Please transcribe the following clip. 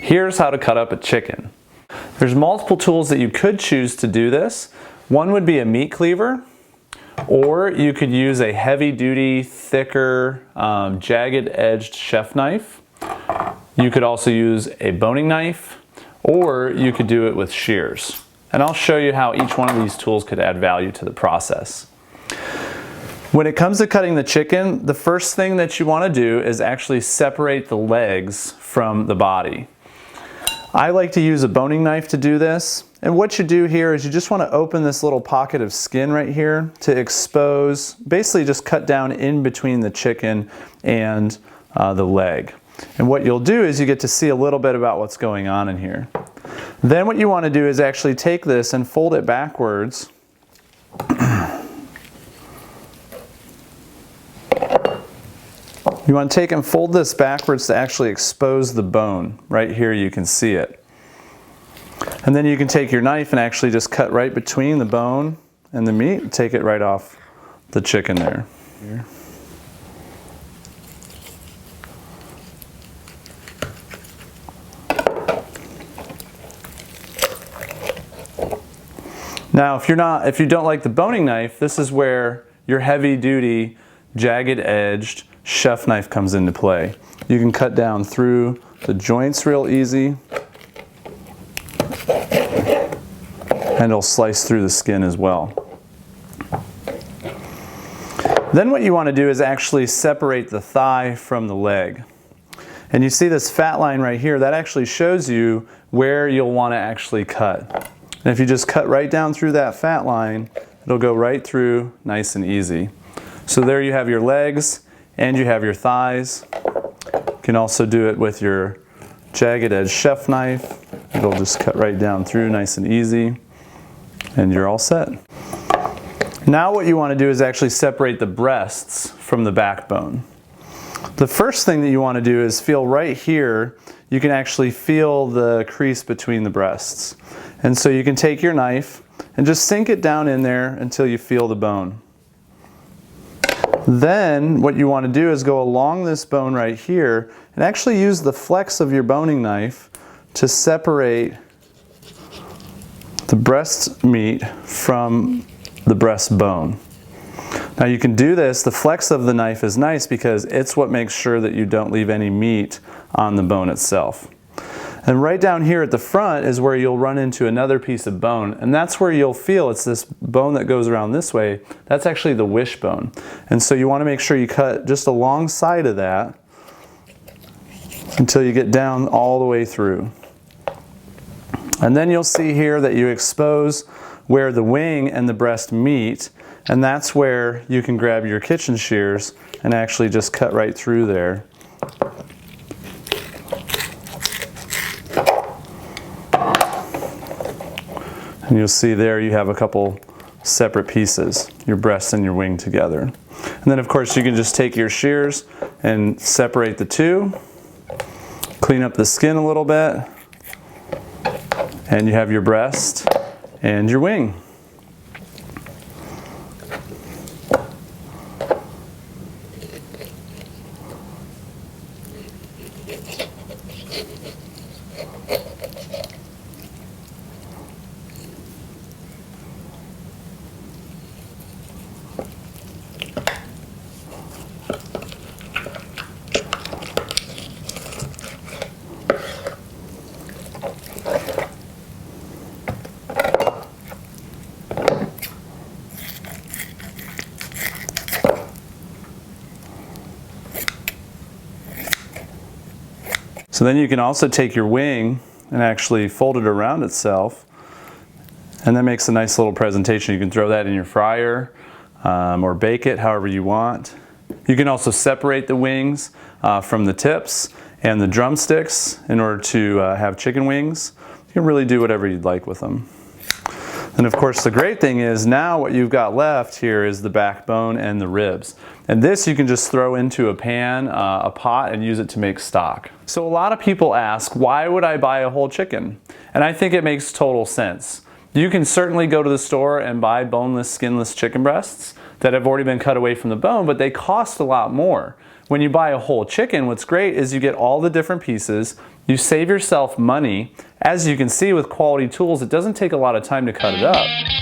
Here's how to cut up a chicken. There's multiple tools that you could choose to do this. One would be a meat cleaver, or you could use a heavy-duty, thicker, jagged-edged chef knife. You could also use a boning knife, or you could do it with shears. And I'll show you how each one of these tools could add value to the process. When it comes to cutting the chicken, the first thing that you want to do is actually separate the legs from the body. I like to use a boning knife to do this. And what you do here is you just want to open this little pocket of skin right here to expose, basically just cut down in between the chicken and the leg. And what you'll do is you get to see a little bit about what's going on in here. Then what you want to do is actually take this and fold it backwards. You want to take and fold this backwards to actually expose the bone. Right here you can see it. And then you can take your knife and actually just cut right between the bone and the meat and take it right off the chicken there. Now if you don't like the boning knife, this is where your heavy-duty, jagged-edged chef knife comes into play. You can cut down through the joints real easy, and it'll slice through the skin as well. Then what you want to do is actually separate the thigh from the leg. And you see this fat line right here, that actually shows you where you'll want to actually cut. And if you just cut right down through that fat line, it'll go right through nice and easy. So there you have your legs and you have your thighs. You can also do it with your jagged edge chef knife. It'll just cut right down through nice and easy, and you're all set. Now what you want to do is actually separate the breasts from the backbone. The first thing that you want to do is feel right here. You can actually feel the crease between the breasts. And so you can take your knife and just sink it down in there until you feel the bone. Then what you want to do is go along this bone right here and actually use the flex of your boning knife to separate the breast meat from the breast bone. Now you can do this, the flex of the knife is nice because it's what makes sure that you don't leave any meat on the bone itself. And right down here at the front is where you'll run into another piece of bone, and that's where you'll feel it's this bone that goes around this way. That's actually the wishbone. And so you want to make sure you cut just alongside of that until you get down all the way through. And then you'll see here that you expose where the wing and the breast meet, and that's where you can grab your kitchen shears and actually just cut right through there. And you'll see there you have a couple separate pieces, your breast and your wing together. And then of course you can just take your shears and separate the two, clean up the skin a little bit, and you have your breast and your wing. So then you can also take your wing and actually fold it around itself, and that makes a nice little presentation. You can throw that in your fryer or bake it however you want. You can also separate the wings from the tips and the drumsticks in order to have chicken wings. You can really do whatever you'd like with them. And of course the great thing is now what you've got left here is the backbone and the ribs. And this you can just throw into a pan, a pot, and use it to make stock. So a lot of people ask, why would I buy a whole chicken? And I think it makes total sense. You can certainly go to the store and buy boneless, skinless chicken breasts that have already been cut away from the bone, but they cost a lot more. When you buy a whole chicken, what's great is you get all the different pieces, you save yourself money. As you can see with quality tools, it doesn't take a lot of time to cut it up.